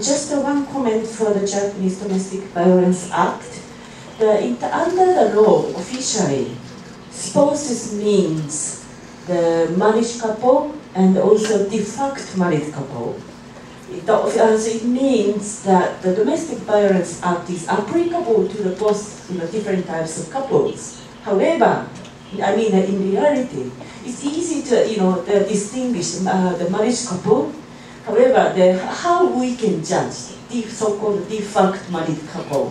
Just one comment for the Japanese Domestic Violence Act. Under the law, officially, spouses means the married couple and also de facto married couple. It means that the Domestic Violence Act is applicable to the both different types of couples. However, I mean, in reality, it's easy to distinguish the married couple. However, how we can judge the so-called de facto married couple.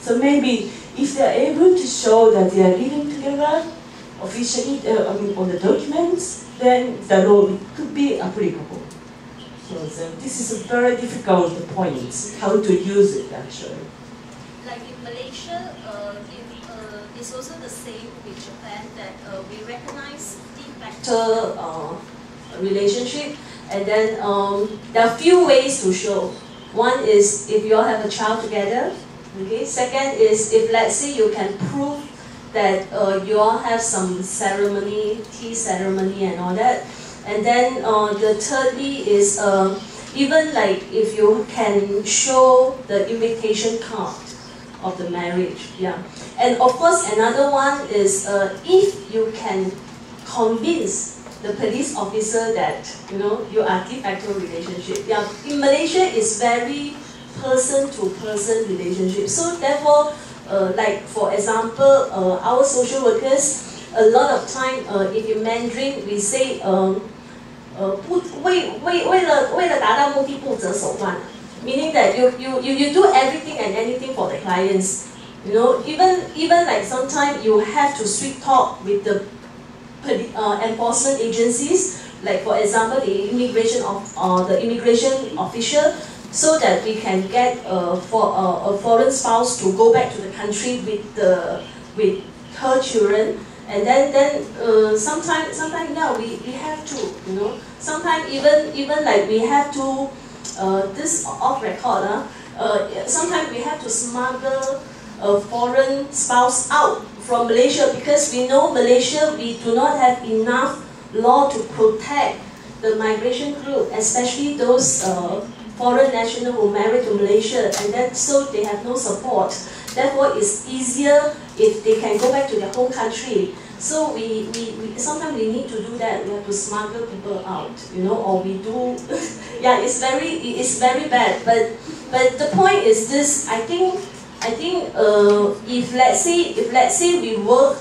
So maybe if they are able to show that they are living together officially, on the documents, then the law could be applicable. So this is a very difficult point, how to use it actually. Like in Malaysia, it's also the same with Japan, that we recognize de facto relationship, and then there are few ways to show. One is if you all have a child together. Okay. Second is if, let's say, you can prove that you all have some ceremony, tea ceremony and all that. And then the thirdly is even like if you can show the invitation card of the marriage. Yeah. And of course another one is if you can convince the police officer that you are de facto relationship. Yeah. In Malaysia it's very person-to-person relationship. So therefore, like for example, our social workers, a lot of time, if in Mandarin, we say, 为了达到目的不择手段, meaning that you do everything and anything for the clients. Even like sometimes you have to sweet talk with the enforcement agencies, like for example the immigration official, so that we can get a foreign spouse to go back to the country with her children, and then sometimes yeah, we have to sometimes even like we have to this off record sometimes we have to smuggle a foreign spouse out from Malaysia, because we know Malaysia, we do not have enough law to protect the migration group, especially those foreign nationals who married to Malaysia, and then so they have no support. Therefore, it's easier if they can go back to their home country. So we sometimes we need to do that. We have to smuggle people out, or we do. Yeah, it's very bad. But the point is this. I think if let's say we work,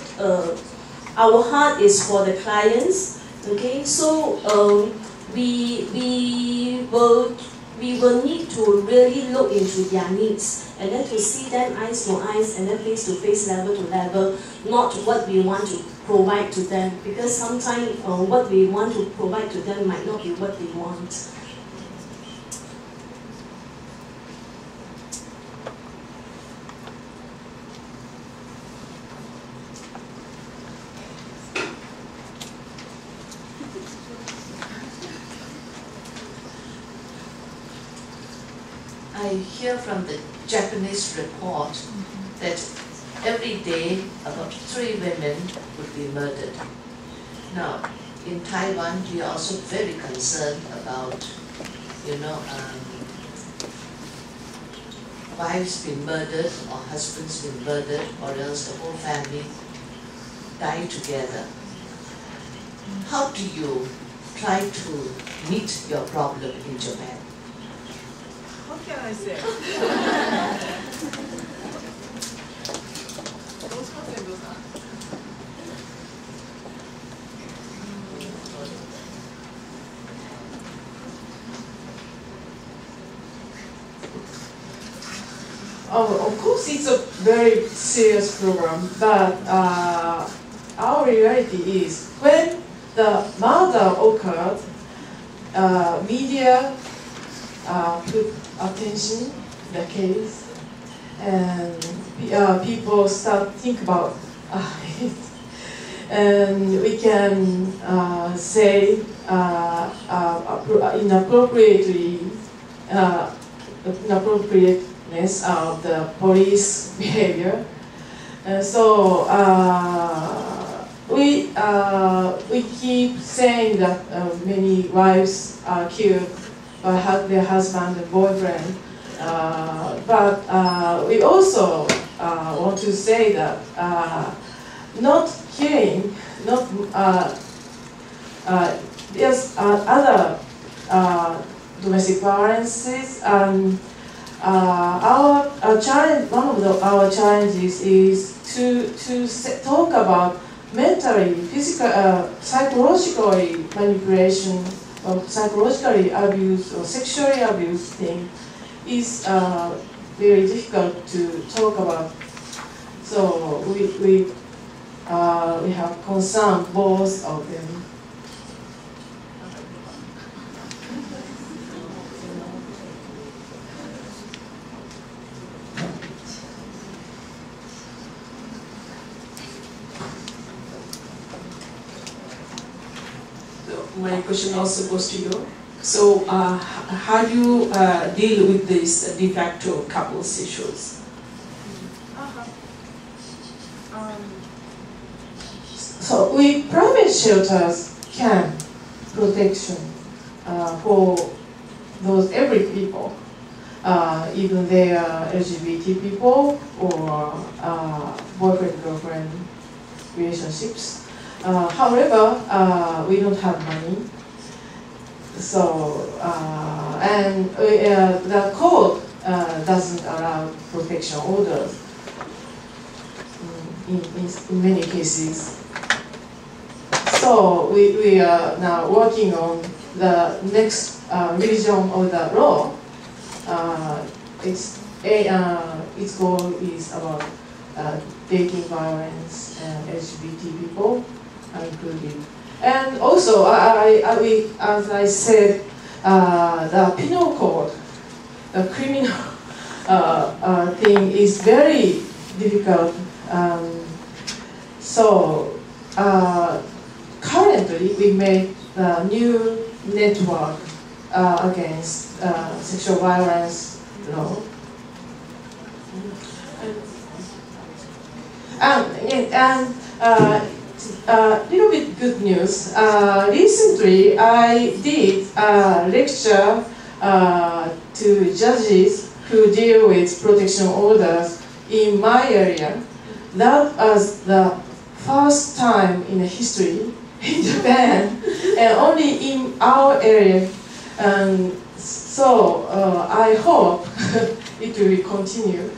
our heart is for the clients. Okay, so we will need to really look into their needs, and then to see them eyes to eyes, and then face to face, level to level, not what we want to provide to them, because sometimes what we want to provide to them might not be what they want. I hear from the Japanese report that every day about 3 women would be murdered. Now, in Taiwan, we are also very concerned about, wives being murdered or husbands being murdered, or else the whole family die together. How do you try to meet your problem in Japan? What can I say? Of course, it's a very serious program, but our reality is when the murder occurred, media put attention to the case, and people start to think about it, and we can say inappropriateness of the police behavior. So we keep saying that many wives are killed by their husband and boyfriend. But we also want to say that not killing, there's other domestic violences, and our challenge, one of our challenges is to talk about mentally, psychologically manipulation, or psychologically abuse or sexually abuse thing is very difficult to talk about. So we have concern both of them. My question also goes to you. So, how do you deal with these de facto couples issues? So, private shelters can protection for those every people, even they are LGBT people or boyfriend-girlfriend relationships. However, we don't have money, so and the code doesn't allow protection orders in many cases. So we are now working on the next revision of the law. Its goal is about dating violence and LGBT people included. And also, as I said, the penal code, the criminal thing is very difficult. So currently, we made a new network against sexual violence law. And little bit good news. Recently, I did a lecture to judges who deal with protection orders in my area. That was the first time in history in Japan, and only in our area. And so I hope it will continue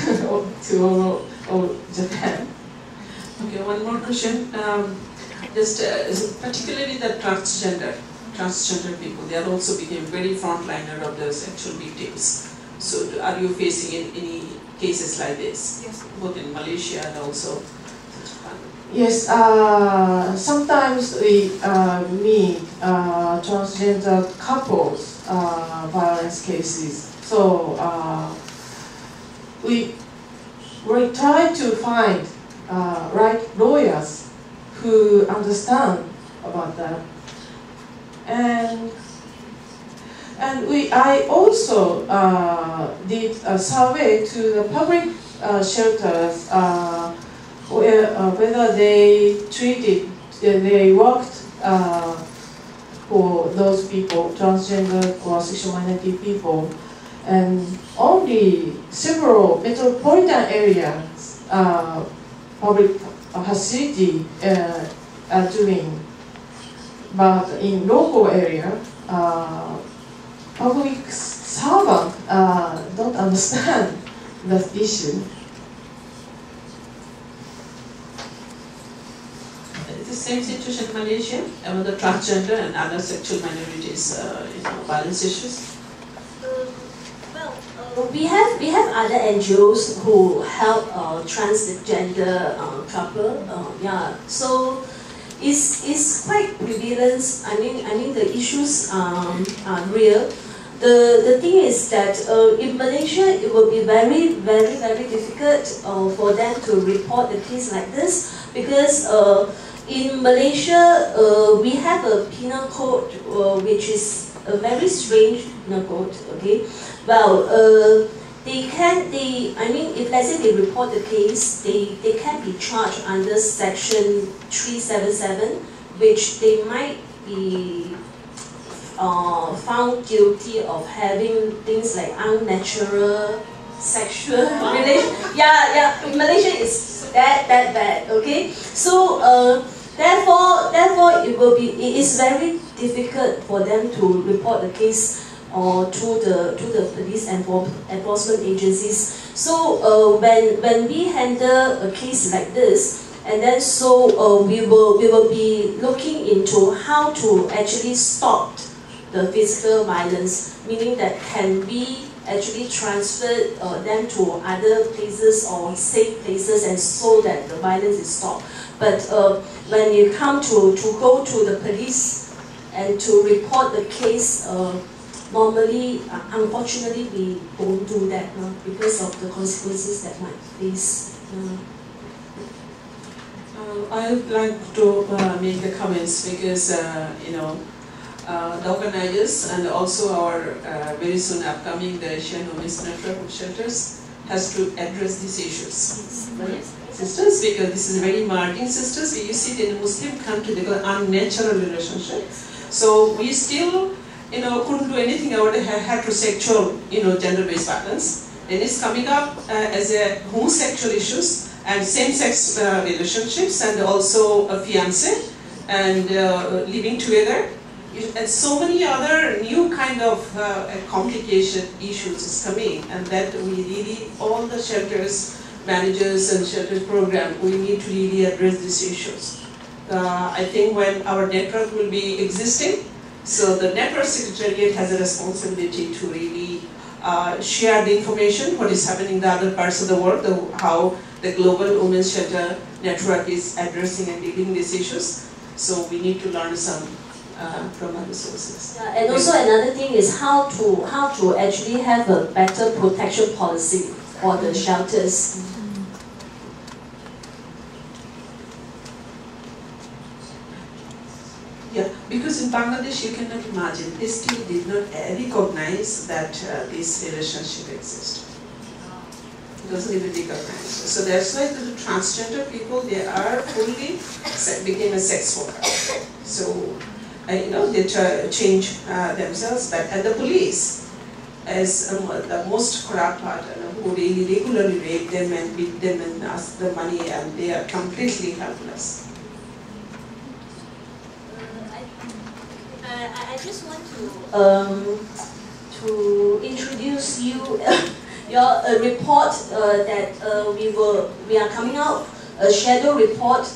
to all Japan. Okay, one more question. Particularly the transgender people, they are also became very frontliner of the sexual victims. So, are you facing any cases like this? Yes. Both in Malaysia and also Japan? Yes. Sometimes we meet transgender couples violence cases. So we try to find right lawyers who understand about that, and I also did a survey to the public shelters whether they worked for those people, transgender or sexual minority people, and only several metropolitan areas public facility are doing, but in local area, public servants don't understand that issue. It's the same situation in Malaysia about the transgender and other sexual minorities, violence issues. We have other NGOs who help transgender couple. Yeah, so it's quite prevalent. I mean the issues are real. The thing is that in Malaysia it will be very difficult for them to report a case like this, because in Malaysia we have a penal code which is a very strange penal code. Okay. Well, if let's say they report the case, they can be charged under Section 377, which they might be found guilty of having things like unnatural sexual relation. Yeah, Malaysia is that bad. Okay, so therefore it is very difficult for them to report the case or to the police enforcement agencies. So when we handle a case like this, and then so we will be looking into how to actually stop the physical violence, meaning that can we actually transfer them to other places or safe places, and so that the violence is stopped. But when you come to go to the police and to report the case, normally, unfortunately, we don't do that because of the consequences that might face. I would like to make the comments because the organizers and also our very soon upcoming the Asian Women's Network of Shelters has to address these issues. Right? Sisters, because this is very emerging sisters. You see in a Muslim country they call unnatural relationship. So we still couldn't do anything about the heterosexual gender-based violence. Then it's coming up as a homosexual issues and same-sex relationships, and also a fiancé and living together. And so many other new kind of complication issues is coming, and that we really, all the shelters, managers and shelter program, we need to really address these issues. I think when our network will be existing, so the network secretariat has a responsibility to really share the information, what is happening in the other parts of the world, how the global women's shelter network is addressing and dealing with these issues. So we need to learn some from other sources. Yeah, and also another thing is how to actually have a better protection policy for the shelters. Yeah, because in Bangladesh you cannot imagine, they still did not recognize that this relationship exists. It wasn't even recognized. So that's why the transgender people, they are fully became a sex worker. So they try to change themselves, and the police as the most corrupt part, who really regularly rape them and beat them and ask the money, and they are completely helpless. I just want to introduce you your report that we are coming out, a shadow report,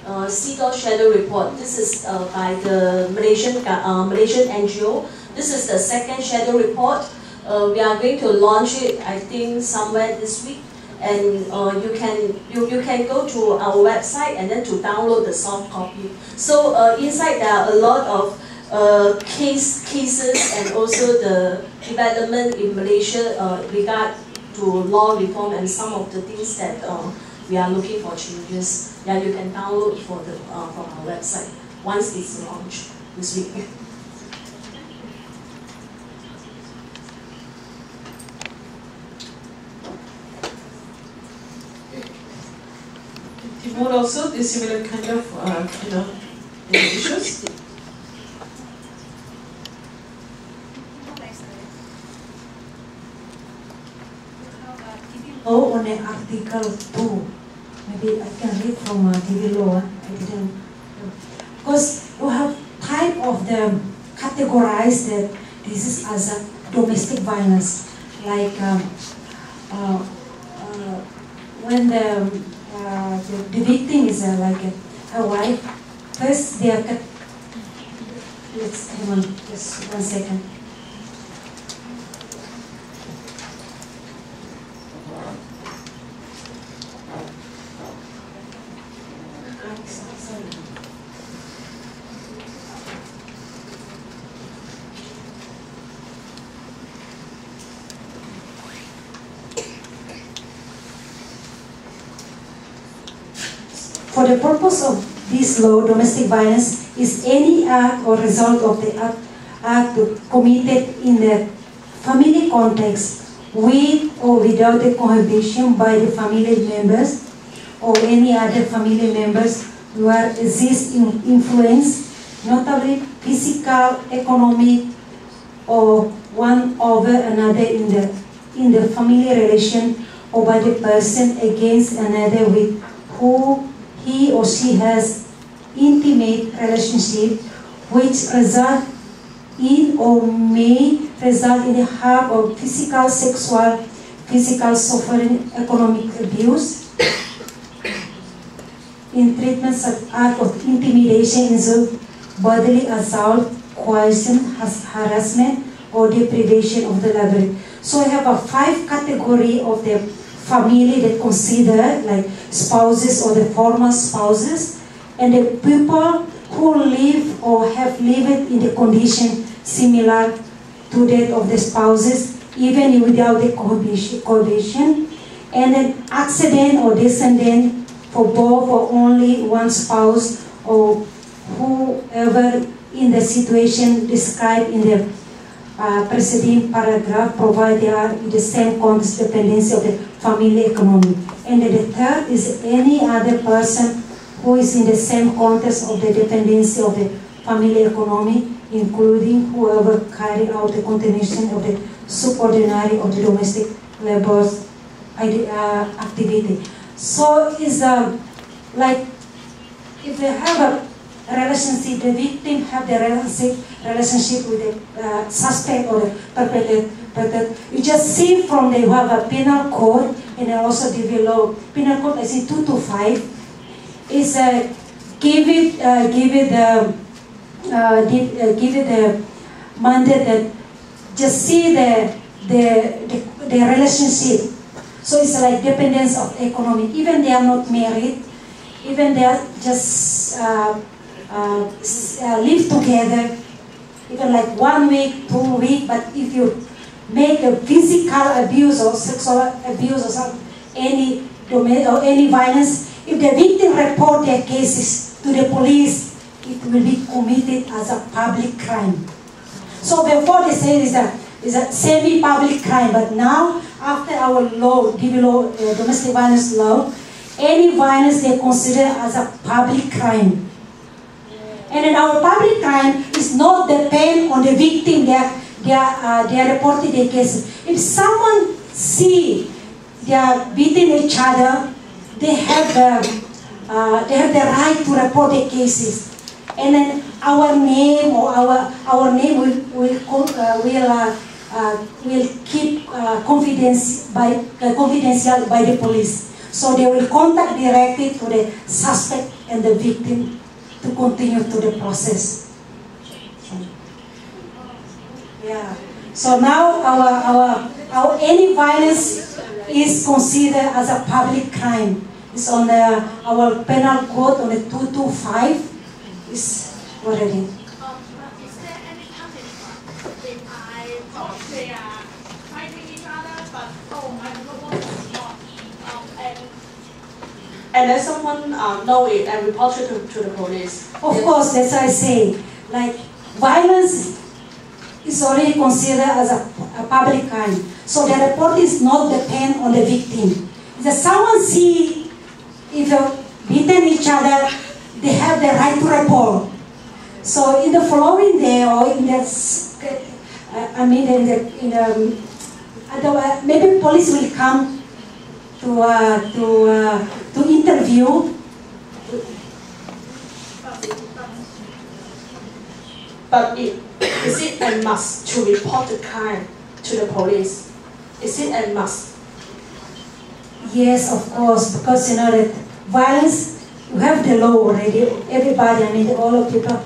CEDAW shadow report. This is by the Malaysian NGO. This is the second shadow report. We are going to launch it, I think, somewhere this week, and you can go to our website and then to download the soft copy. So inside there are a lot of cases and also the development in Malaysia regard to law reform and some of the things that we are looking for changes. Yeah, you can download from our website once it's launched this week. Timur also the similar kind of issues. Oh, on Article 2, maybe I can read from TV law. I didn't, because you have type of them categorized that this is as a domestic violence, like when the victim is like a wife. First, they are let's hang on just 1 second. For the purpose of this law, domestic violence is any act or result of the act committed in the family context with or without the cohabitation by the family members or any other family members where exists influence, notably physical, economic, or one over another in the family relation or by the person against another with who he or she has intimate relationship, which result in or may result in the harm of physical, sexual, physical suffering, economic abuse, in treatments of act of intimidation, insult, bodily assault, coercion, harassment, or deprivation of the liberty. So I have a 5 category of the family that consider like spouses or the former spouses, and the people who live or have lived in the condition similar to that of the spouses, even without the cohabitation, and an accident or descendant for both or only one spouse or whoever in the situation described in the preceding paragraph, provided they are in the same context dependency of the family economy. And the third is any other person who is in the same context of the dependency of the family economy, including whoever carry out the continuation of the subordinary of the domestic labor activity. So it's like if they have a relationship, the victim have the relationship with the suspect or the perpetrator. You just see from the, you have a penal code, and also develop penal code, I see 2 to 5, is give it the mandate that just see the relationship. So it's like dependence of economy. Even they are not married, even they are just live together, even like 1 week, 2 weeks, but if you make a physical abuse or sexual abuse or some, any violence, if the victim report their cases to the police, it will be committed as a public crime. So before they say it's a semi-public crime, but now after our law, domestic violence law, any violence they consider as a public crime. And then our public crime is not depend on the victim. They are reporting their cases. If someone see they are beating each other, they have the right to report their cases. And then our name or our name will keep confidential by the police. So they will contact directly to the suspect and the victim to continue to the process. Yeah. So now our any violence is considered as a public crime. It's on our penal code on the 225 is already. Is there any punishment if I thought they are fighting each other, but I don't know what is not, and then someone know it and report it to the police? Of course, that's why I say, like, violence is already considered as a public crime. So the report is not depend on the victim. If someone see if they're beating each other, they have the right to report. So in the following day or in the, maybe police will come to interview. But is it a must to report the crime to the police? Is it a must? Yes, of course, because you know that violence, you have the law already. Everybody, all of people.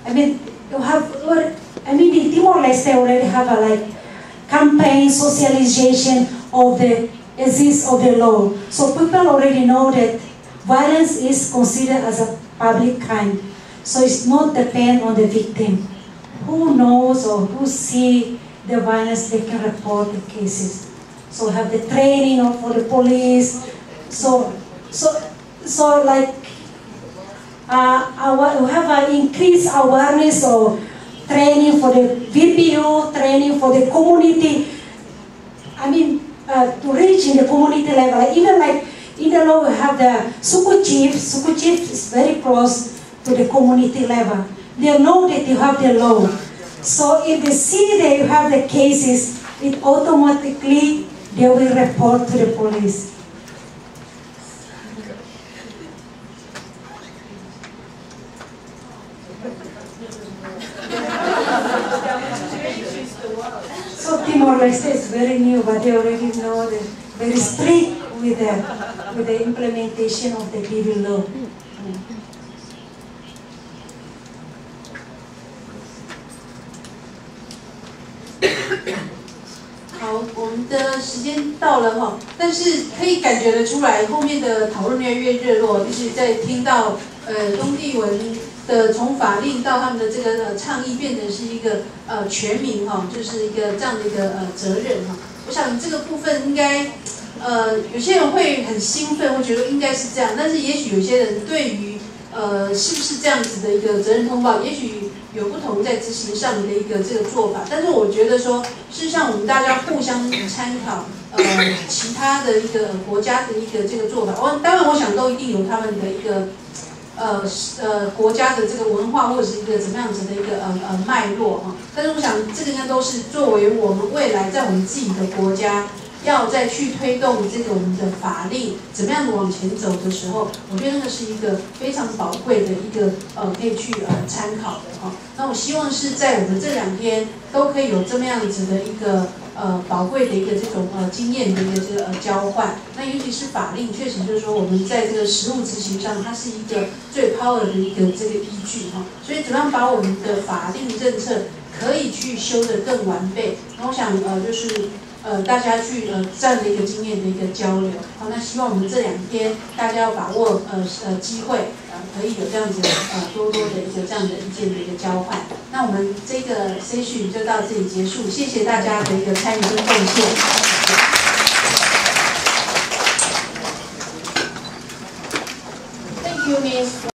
You have, in Timor-Leste already have a campaign, socialization of the existence of the law. So people already know that violence is considered as a public crime. So it's not depend on the victim. Who knows or who see the violence, they can report the cases. So have the training for the police. So we have an increased awareness or training for the VPO, training for the community. To reach in the community level. Even in the law we have the Suku Chief. Suku Chief is very close to the community level. they know that you have the law. So if they see that you have the cases, it automatically they will report to the police. So Timor-Leste is very new, but they already know that very strict with the implementation of the civil law.好，我们的时间到了哈，但是可以感觉得出来，后面的讨论越来越热络，就是在听到东帝汶的从法令到他们的这个倡议变成是一个全民哈，就是一个这样的一个责任哈。我想这个部分应该有些人会很兴奋，会觉得应该是这样，但是也许有些人对于是不是这样子的一个责任通报，也许有不同在执行上的一个这个做法，但是我觉得说，事实上我们大家互相参考，其他的一个国家的一个这个做法，当然我想都一定有他们的一个国家的这个文化或者是一个怎么样子的一个脉络哈，但是我想这个应该都是作为我们未来在我们自己的国家。要再去推动这个我们的法令怎么样的往前走的时候，我觉得那个是一个非常宝贵的一个可以去参考的哈。那我希望是在我们这2天都可以有这么样子的一个宝贵的一个这种经验的一个这个交换。那尤其是法令，确实就是说我们在这个实务执行上，它是一个最 power 的一个这个依据哈。所以怎么样把我们的法令政策可以去修得更完备？那我想就是。大家去这样的一个经验的一个交流，好，那希望我们这2天大家要把握机会，可以有这样子多多的一个这样的意见的一个交换。那我们这个 session 就到这里结束，谢谢大家的一个参与跟贡献。Thank you, Miss.